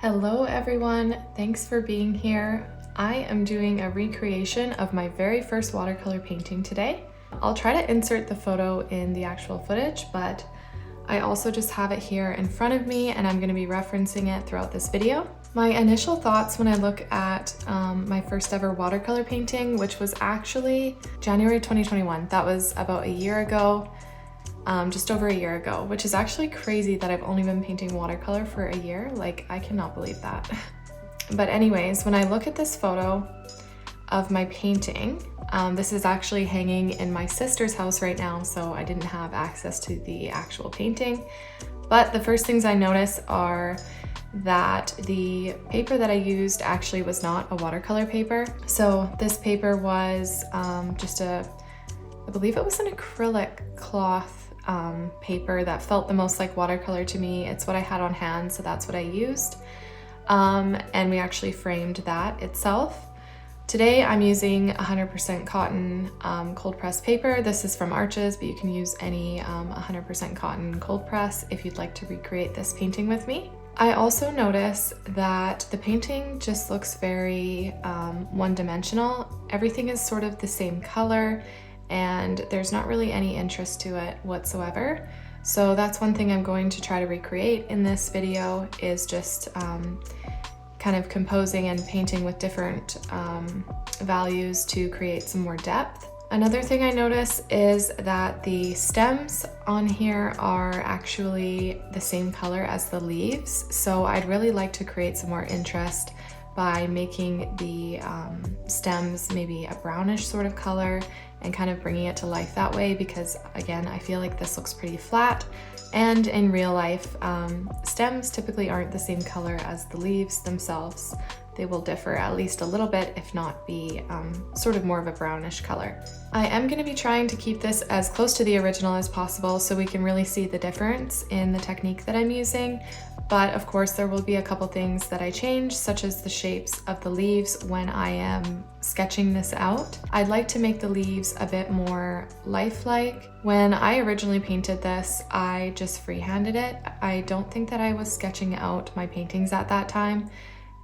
Hello everyone, thanks for being here. I am doing a recreation of my very first watercolor painting today. I'll try to insert the photo in the actual footage, but I also just have it here in front of me and I'm going to be referencing it throughout this video. My initial thoughts when I look at my first ever watercolor painting, which was actually January 2021. That was about a year ago. Just over a year ago, which is actually crazy that I've only been painting watercolor for a year. Like, I cannot believe that. But anyways, when I look at this photo of my painting, this is actually hanging in my sister's house right now, so I didn't have access to the actual painting. But the first things I notice are that the paper that I used actually was not a watercolor paper. So this paper was I believe it was an acrylic cloth paper that felt the most like watercolor to me. It's what I had on hand, so that's what I used. And we actually framed that itself. Today I'm using 100% cotton cold press paper. This is from Arches, but you can use any 100% cotton cold press if you'd like to recreate this painting with me. I also notice that the painting just looks very one-dimensional. Everything is sort of the same color, and there's not really any interest to it whatsoever. So that's one thing I'm going to try to recreate in this video, is just kind of composing and painting with different values to create some more depth. Another thing I notice is that the stems on here are actually the same color as the leaves. So I'd really like to create some more interest by making the stems maybe a brownish sort of color and kind of bringing it to life that way, because again, I feel like this looks pretty flat, and in real life, stems typically aren't the same color as the leaves themselves. They will differ at least a little bit, if not be sort of more of a brownish color. I am going to be trying to keep this as close to the original as possible so we can really see the difference in the technique that I'm using. But of course there will be a couple things that I change, such as the shapes of the leaves when I am sketching this out. I'd like to make the leaves a bit more lifelike. When I originally painted this, I just freehanded it. I don't think that I was sketching out my paintings at that time.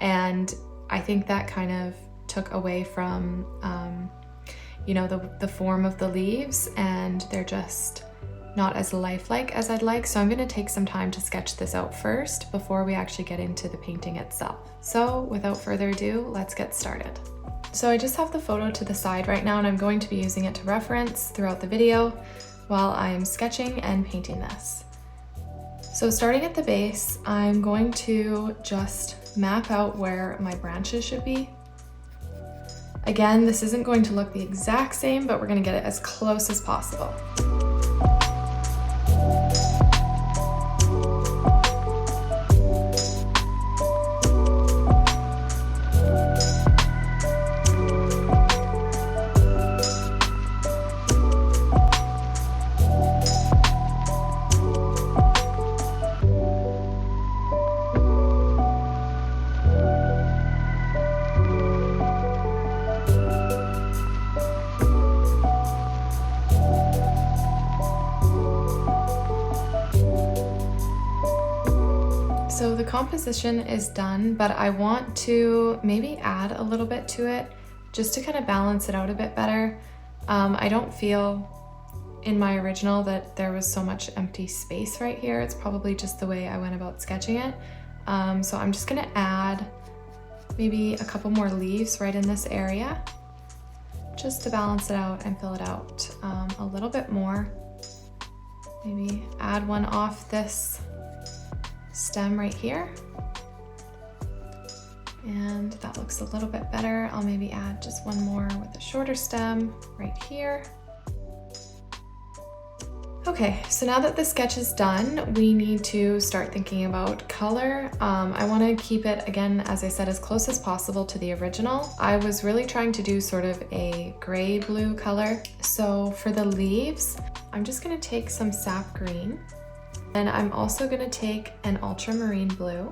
And I think that kind of took away from, the form of the leaves, and they're just not as lifelike as I'd like. So I'm going to take some time to sketch this out first before we actually get into the painting itself. So without further ado, let's get started. So I just have the photo to the side right now, and I'm going to be using it to reference throughout the video while I'm sketching and painting this. So starting at the base, I'm going to just map out where my branches should be. Again, this isn't going to look the exact same, but we're going to get it as close as possible. So the composition is done, but I want to maybe add a little bit to it just to kind of balance it out a bit better. I don't feel in my original that there was so much empty space right here. It's probably just the way I went about sketching it. So I'm just gonna add maybe a couple more leaves right in this area just to balance it out and fill it out a little bit more. Maybe add one off this stem right here, and that looks a little bit better. I'll maybe add just one more with a shorter stem right here. Okay, so now that the sketch is done, we need to start thinking about color. I want to keep it, again, as I said, as close as possible to the original. I was really trying to do sort of a gray blue color. So for the leaves, I'm just going to take some sap green. And I'm also going to take an ultramarine blue.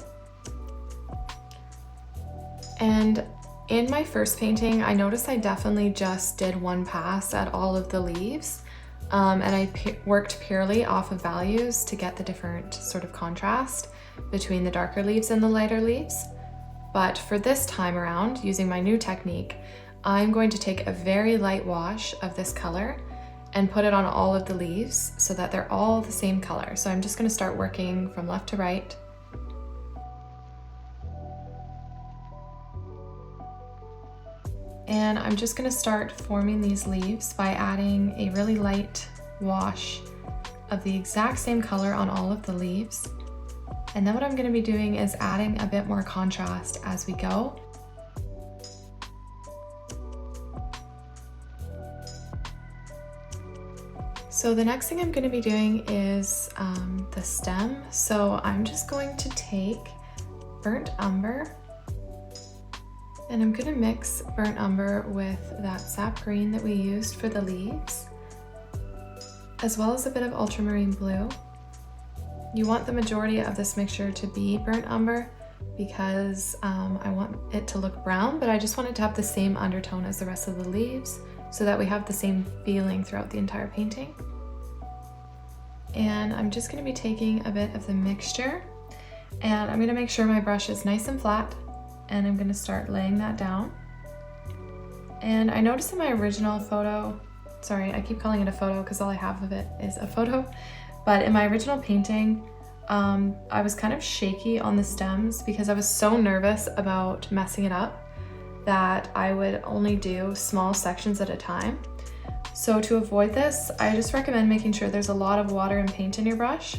And in my first painting, I noticed I definitely just did one pass at all of the leaves. And I worked purely off of values to get the different sort of contrast. between the darker leaves and the lighter leaves. But for this time around, using my new technique, I'm going to take a very light wash of this color and put it on all of the leaves so that they're all the same color. So I'm just going to start working from left to right. And I'm just going to start forming these leaves by adding a really light wash of the exact same color on all of the leaves. And then what I'm going to be doing is adding a bit more contrast as we go. So the next thing I'm going to be doing is the stem. So I'm just going to take burnt umber, and I'm going to mix burnt umber with that sap green that we used for the leaves, as well as a bit of ultramarine blue. You want the majority of this mixture to be burnt umber because I want it to look brown, but I just want it to have the same undertone as the rest of the leaves so that we have the same feeling throughout the entire painting. And I'm just going to be taking a bit of the mixture, and I'm going to make sure my brush is nice and flat, and I'm going to start laying that down. And I noticed in my original photo, sorry, I keep calling it a photo because all I have of it is a photo, but in my original painting, I was kind of shaky on the stems because I was so nervous about messing it up that I would only do small sections at a time. So to avoid this, I just recommend making sure there's a lot of water and paint in your brush,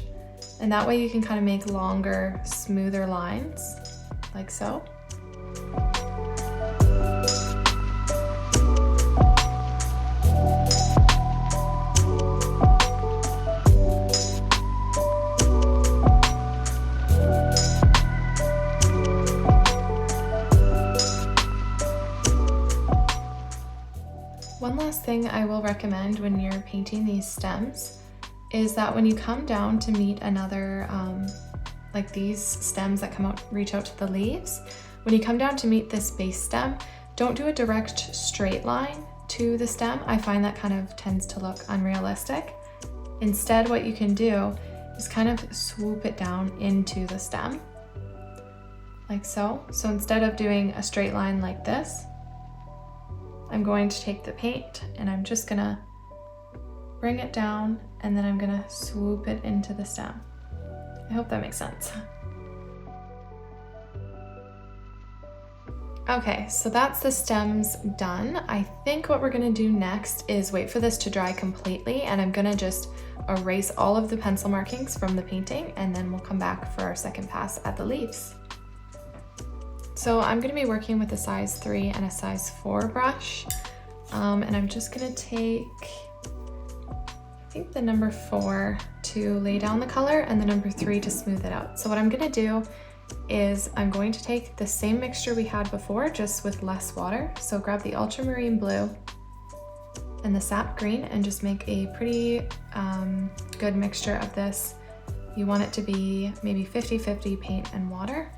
and that way you can kind of make longer, smoother lines, like so. One last thing I will recommend when you're painting these stems is that when you come down to meet another, like these stems that reach out to the leaves, when you come down to meet this base stem, don't do a direct straight line to the stem. I find that kind of tends to look unrealistic. Instead, what you can do is kind of swoop it down into the stem, like so. So instead of doing a straight line like this, I'm going to take the paint and I'm just gonna bring it down, and then I'm gonna swoop it into the stem. I hope that makes sense. Okay, so that's the stems done. I think what we're gonna do next is wait for this to dry completely, and I'm gonna just erase all of the pencil markings from the painting, and then we'll come back for our second pass at the leaves. So I'm going to be working with a size 3 and a size 4 brush, and I'm just going to take, I think the number 4 to lay down the color and the number 3 to smooth it out. So what I'm going to do is I'm going to take the same mixture we had before, just with less water. So grab the ultramarine blue and the sap green and just make a pretty good mixture of this. You want it to be maybe 50-50 paint and water.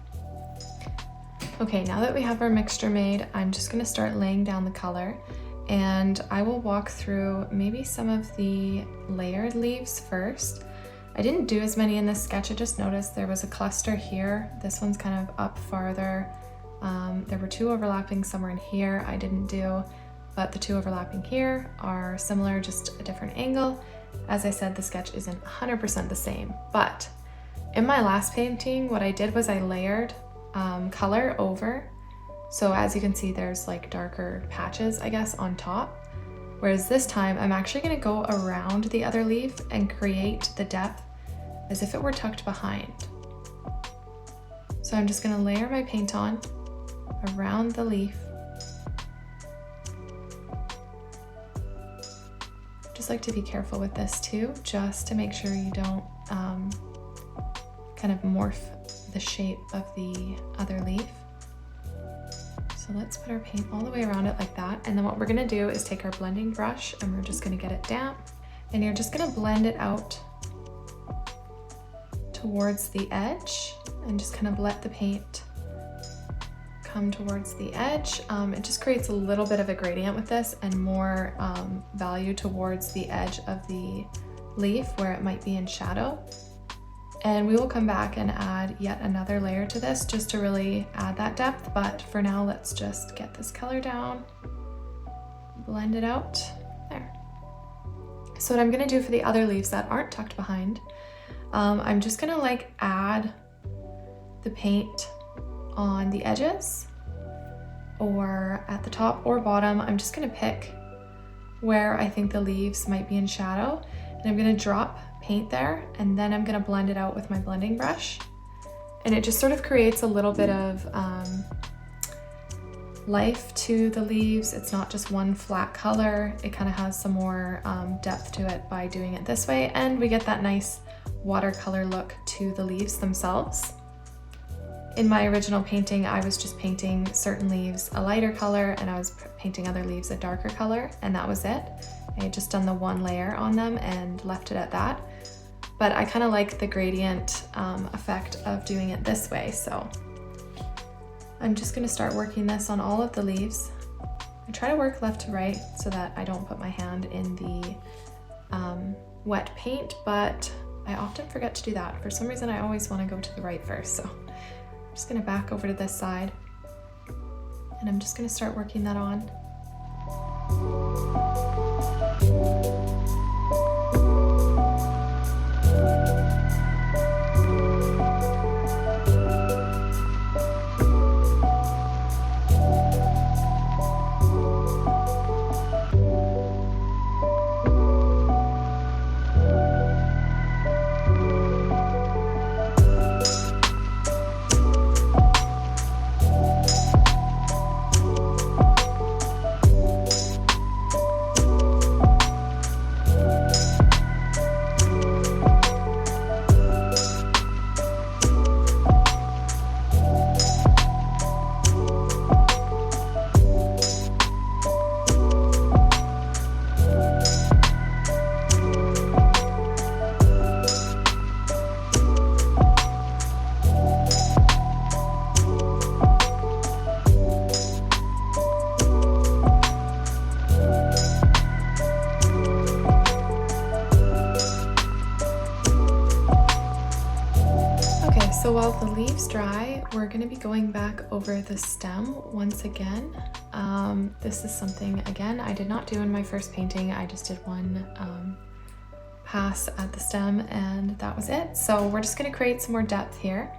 Okay, now that we have our mixture made, I'm just gonna start laying down the color, and I will walk through maybe some of the layered leaves first. I didn't do as many in this sketch. I just noticed there was a cluster here. This one's kind of up farther. There were 2 overlapping somewhere in here I didn't do, but the 2 overlapping here are similar, just a different angle. As I said, the sketch isn't 100% the same, but in my last painting, what I did was I layered color over. So as you can see, there's like darker patches, I guess, on top. Whereas this time, I'm actually gonna go around the other leaf and create the depth as if it were tucked behind. So I'm just gonna layer my paint on around the leaf. Just like to be careful with this too, just to make sure you don't kind of morph the shape of the other leaf. So let's put our paint all the way around it like that. And then what we're gonna do is take our blending brush and we're just gonna get it damp, and you're just gonna blend it out towards the edge and just kind of let the paint come towards the edge. It just creates a little bit of a gradient with this and more value towards the edge of the leaf where it might be in shadow. And we will come back and add yet another layer to this just to really add that depth. But for now, let's just get this color down, blend it out, there. So what I'm gonna do for the other leaves that aren't tucked behind, I'm just gonna like add the paint on the edges or at the top or bottom. I'm just gonna pick where I think the leaves might be in shadow, and I'm gonna drop paint there, and then I'm gonna blend it out with my blending brush. And it just sort of creates a little bit of life to the leaves. It's not just one flat color. It kind of has some more depth to it by doing it this way, and we get that nice watercolor look to the leaves themselves. In my original painting, I was just painting certain leaves a lighter color, and I was painting other leaves a darker color, and that was it. I had just done the one layer on them and left it at that. But I kind of like the gradient effect of doing it this way, so I'm just gonna start working this on all of the leaves. I try to work left to right so that I don't put my hand in the wet paint, but I often forget to do that. For some reason, I always wanna go to the right first, so I'm just gonna back over to this side, and I'm just gonna start working that on. So while the leaves dry, we're going to be going back over the stem once again. This is something, again, I did not do in my first painting. I just did one pass at the stem and that was it. So we're just going to create some more depth here.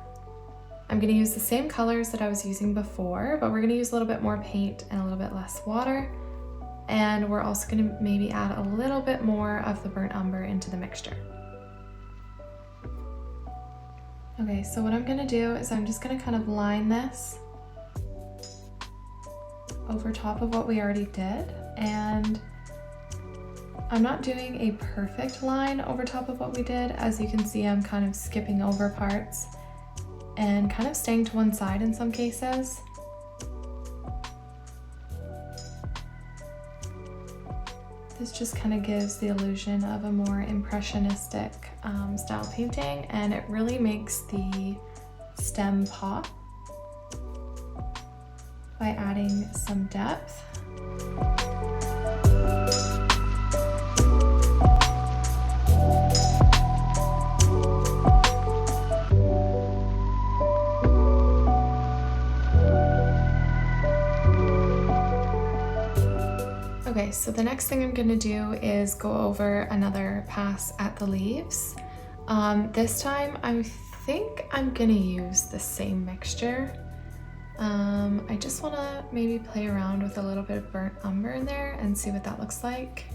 I'm going to use the same colors that I was using before, but we're going to use a little bit more paint and a little bit less water. And we're also going to maybe add a little bit more of the burnt umber into the mixture. Okay, so what I'm gonna do is I'm just gonna kind of line this over top of what we already did. And I'm not doing a perfect line over top of what we did. As you can see, I'm kind of skipping over parts and kind of staying to one side in some cases. This just kind of gives the illusion of a more impressionistic style painting, and it really makes the stem pop by adding some depth. Okay, so the next thing I'm gonna do is go over another pass at the leaves. This time I think I'm gonna use the same mixture. I just wanna maybe play around with a little bit of burnt umber in there and see what that looks like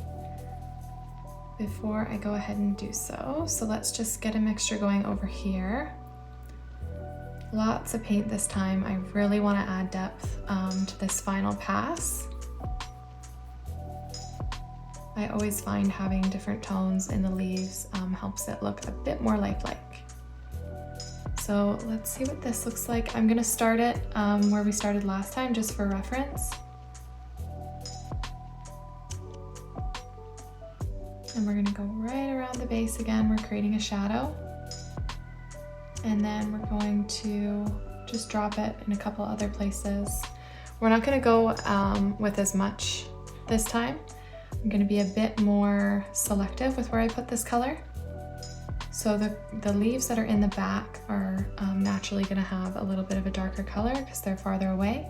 before I go ahead and do so. So let's just get a mixture going over here. Lots of paint this time. I really wanna add depth to this final pass. I always find having different tones in the leaves helps it look a bit more lifelike. So let's see what this looks like. I'm gonna start it where we started last time, just for reference. And we're gonna go right around the base again. We're creating a shadow. And then we're going to just drop it in a couple other places. We're not gonna go with as much this time. I'm going to be a bit more selective with where I put this color. So the leaves that are in the back are naturally going to have a little bit of a darker color because they're farther away.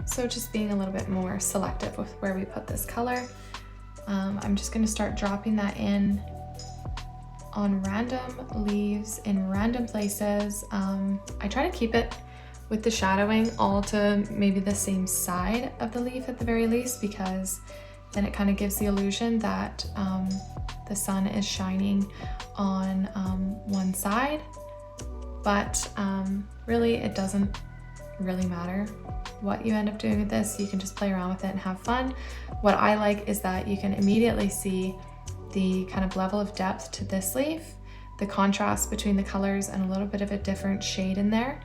So just being a little bit more selective with where we put this color. I'm just going to start dropping that in on random leaves in random places. I try to keep it with the shadowing all to maybe the same side of the leaf at the very least, because then it kind of gives the illusion that the sun is shining on one side, but really it doesn't really matter what you end up doing with this. You can just play around with it and have fun. What I like is that you can immediately see the kind of level of depth to this leaf, the contrast between the colors and a little bit of a different shade in there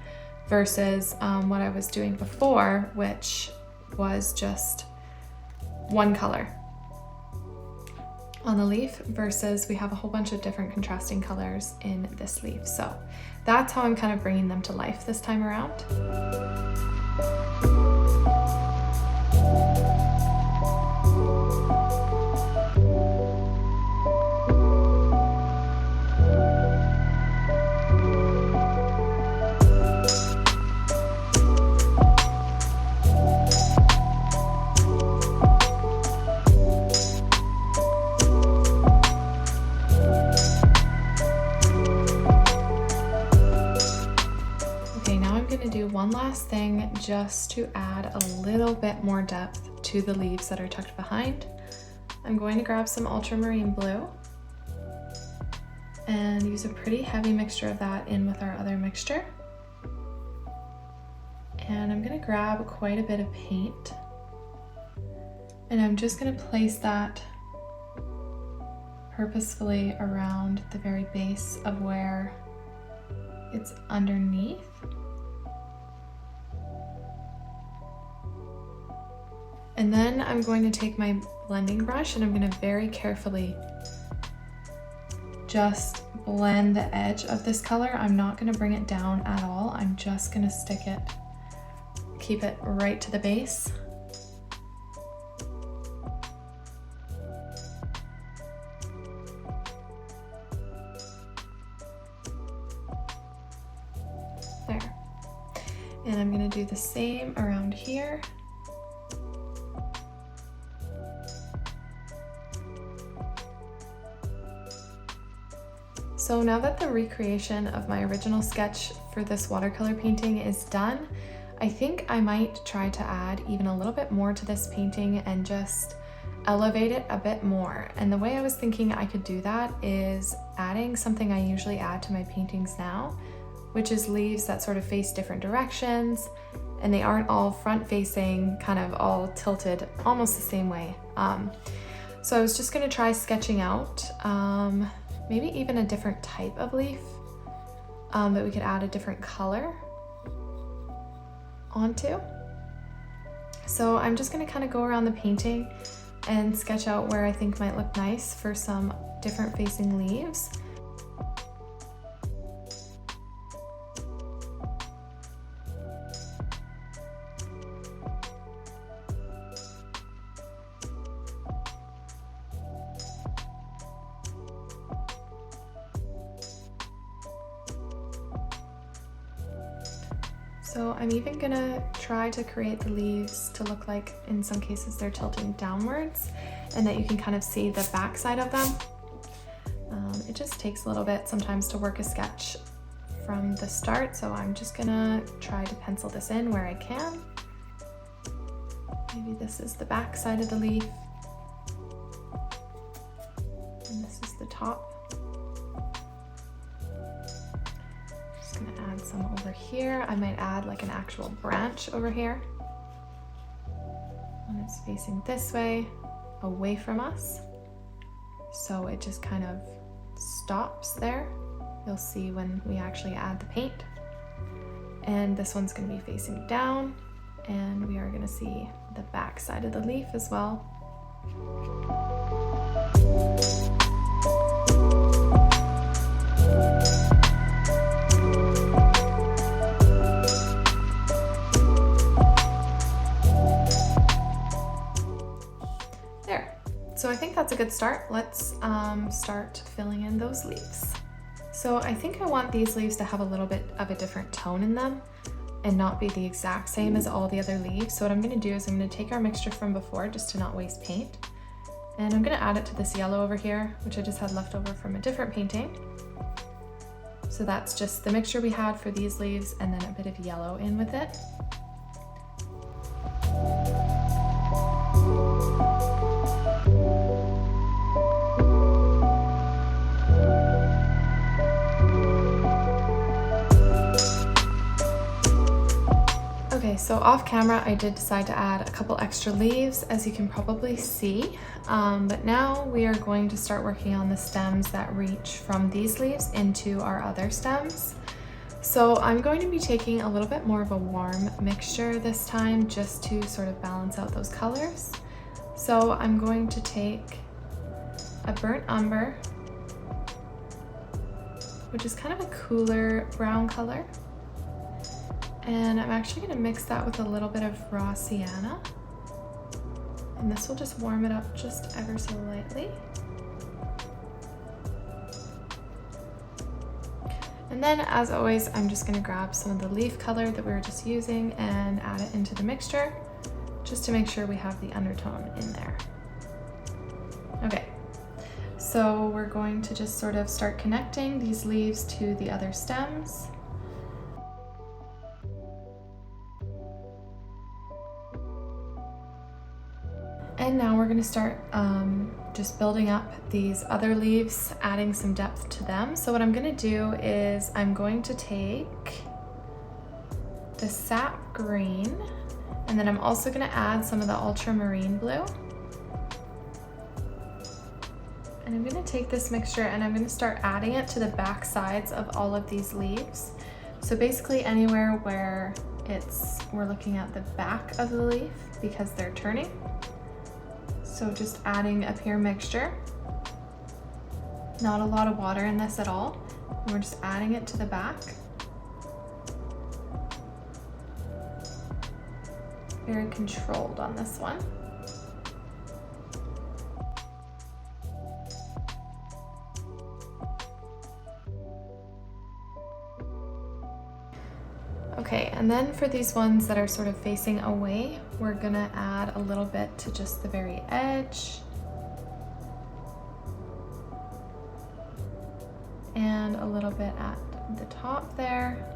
versus what I was doing before, which was just one color on the leaf, versus we have a whole bunch of different contrasting colors in this leaf. So that's how I'm kind of bringing them to life this time around. One last thing just to add a little bit more depth to the leaves that are tucked behind. I'm going to grab some ultramarine blue and use a pretty heavy mixture of that in with our other mixture. And I'm going to grab quite a bit of paint and I'm just going to place that purposefully around the very base of where it's underneath. And then I'm going to take my blending brush and I'm going to very carefully just blend the edge of this color. I'm not going to bring it down at all. I'm just going to stick it, keep it right to the base. There. And I'm going to do the same around here. So now that the recreation of my original sketch for this watercolor painting is done, I think I might try to add even a little bit more to this painting and just elevate it a bit more. And the way I was thinking I could do that is adding something I usually add to my paintings now, which is leaves that sort of face different directions and they aren't all front facing, kind of all tilted almost the same way. So I was just gonna try sketching out maybe even a different type of leaf that we could add a different color onto. So I'm just gonna kind of go around the painting and sketch out where I think might look nice for some different facing leaves. So I'm even gonna try to create the leaves to look like, in some cases, they're tilting downwards and that you can kind of see the back side of them. It just takes a little bit sometimes to work a sketch from the start, so I'm just gonna try to pencil this in where I can. Maybe this is the back side of the leaf, and this is the top. Add some over here. I might add like an actual branch over here. And it's facing this way, away from us. so it just kind of stops there. You'll see when we actually add the paint. And this one's going to be facing down, and we are going to see the back side of the leaf as well. There. So I think that's a good start. Let's start filling in those leaves. So I think I want these leaves to have a little bit of a different tone in them and not be the exact same as all the other leaves. So what I'm going to do is I'm going to take our mixture from before just to not waste paint. And I'm going to add it to this yellow over here, which I just had left over from a different painting. So that's just the mixture we had for these leaves and then a bit of yellow in with it. Okay, so off camera I did decide to add a couple extra leaves, as you can probably see, but now we are going to start working on the stems that reach from these leaves into our other stems. So I'm going to be taking a little bit more of a warm mixture this time just to sort of balance out those colors. So I'm going to take a burnt umber, which is kind of a cooler brown color. And I'm actually going to mix that with a little bit of raw sienna. And this will just warm it up just ever so lightly. And then, as always, I'm just going to grab some of the leaf color that we were just using and add it into the mixture, just to make sure we have the undertone in there. Okay, so we're going to just sort of start connecting these leaves to the other stems. And now we're going to start just building up these other leaves, adding some depth to them. So what I'm going to do is I'm going to take the sap green, and then I'm also going to add some of the ultramarine blue. And I'm going to take this mixture and I'm going to start adding it to the back sides of all of these leaves. So basically anywhere where we're looking at the back of the leaf because they're turning. So just adding a pure mixture, not a lot of water in this at all. And we're just adding it to the back. Very controlled on this one. Okay, and then for these ones that are sort of facing away, we're gonna add a little bit to just the very edge. And a little bit at the top there.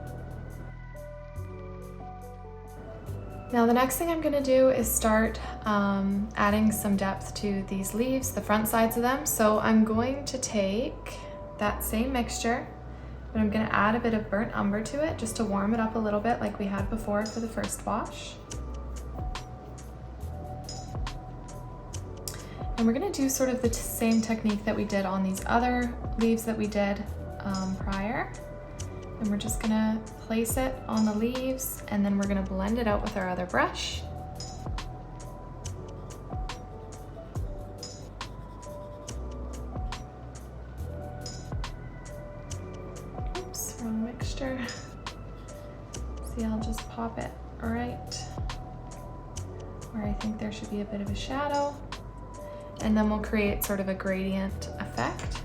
Now the next thing I'm gonna do is start adding some depth to these leaves, the front sides of them. So I'm going to take that same mixture, but I'm going to add a bit of burnt umber to it just to warm it up a little bit like we had before for the first wash. And we're going to do sort of the same technique that we did on these other leaves that we did prior. And we're just going to place it on the leaves, and then we're going to blend it out with our other brush. Wrong mixture. See, I'll just pop it right where I think there should be a bit of a shadow, and then we'll create sort of a gradient effect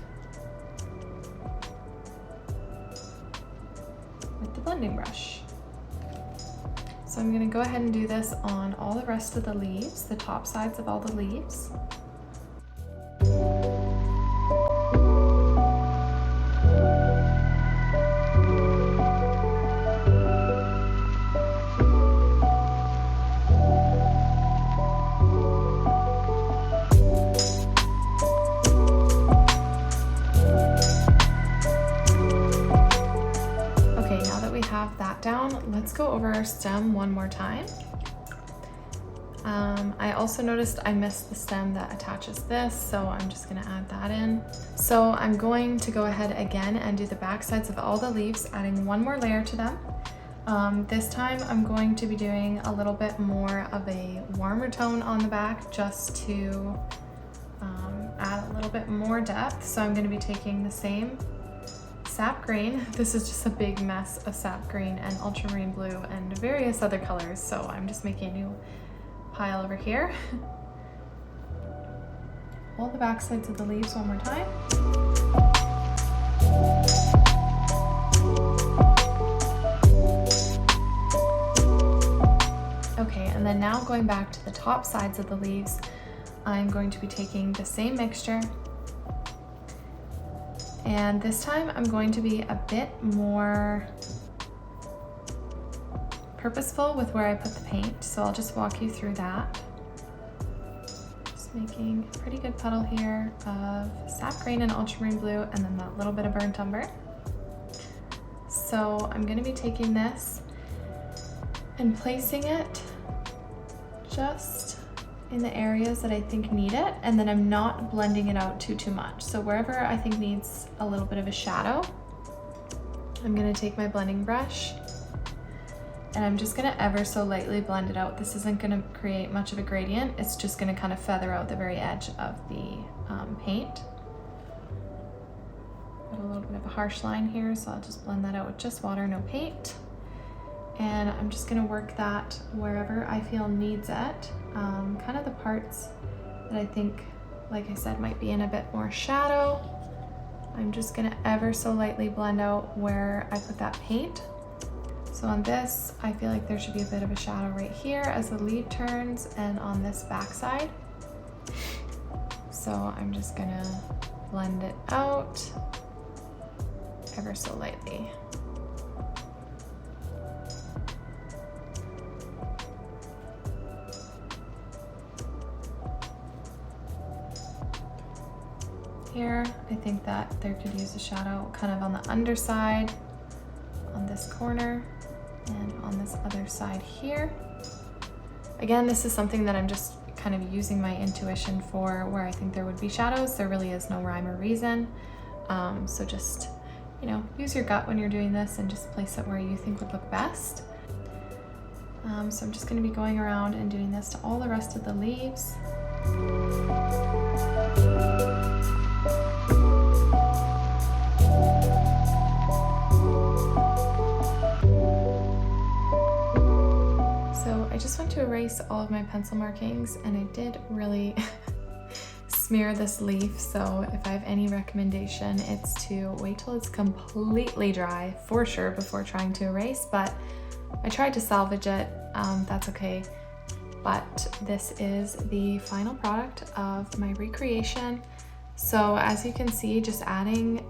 with the blending brush. So I'm going to go ahead and do this on all the rest of the leaves, the top sides of all the leaves. That down, let's go over our stem one more time. I also noticed I missed the stem that attaches this, so I'm just gonna add that in. So I'm going to go ahead again and do the back sides of all the leaves, adding one more layer to them. This time I'm going to be doing a little bit more of a warmer tone on the back just to add a little bit more depth. So I'm going to be taking the same sap green. This is just a big mess of sap green and ultramarine blue and various other colors. So I'm just making a new pile over here. Hold the back sides of the leaves one more time. Okay, and then now going back to the top sides of the leaves, I'm going to be taking the same mixture, and this time I'm going to be a bit more purposeful with where I put the paint, so I'll just walk you through that. Just making a pretty good puddle here of sap green and ultramarine blue, and then that little bit of burnt umber. So I'm going to be taking this and placing it just in the areas that I think need it, and then I'm not blending it out too much. So wherever I think needs a little bit of a shadow, I'm gonna take my blending brush and I'm just gonna ever so lightly blend it out. This isn't gonna create much of a gradient, it's just gonna kind of feather out the very edge of the paint. Got a little bit of a harsh line here, so I'll just blend that out with just water, no paint. And I'm just gonna work that wherever I feel needs it. Kind of the parts that I think, like I said, might be in a bit more shadow. I'm just gonna ever so lightly blend out where I put that paint. So on this, I feel like there should be a bit of a shadow right here as the leaf turns, and on this back side. So I'm just gonna blend it out ever so lightly. Here, I think that there could use a shadow kind of on the underside, on this corner, and on this other side here. Again, this is something that I'm just kind of using my intuition for where I think there would be shadows. There really is no rhyme or reason. So just, you know, use your gut when you're doing this and just place it where you think would look best. So I'm just going to be going around and doing this to all the rest of the leaves. I just went to erase all of my pencil markings, and I did really smear this leaf, so if I have any recommendation, it's to wait till it's completely dry for sure before trying to erase, but I tried to salvage it, that's okay. But this is the final product of my recreation. So as you can see, just adding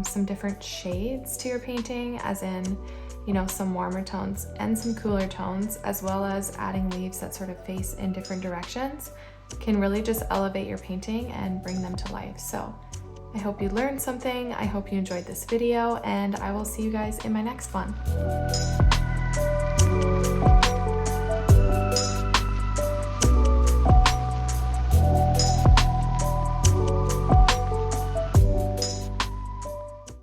some different shades to your painting, as in, you know, some warmer tones and some cooler tones, as well as adding leaves that sort of face in different directions, can really just elevate your painting and bring them to life. So I hope you learned something, I hope you enjoyed this video, and I will see you guys in my next one.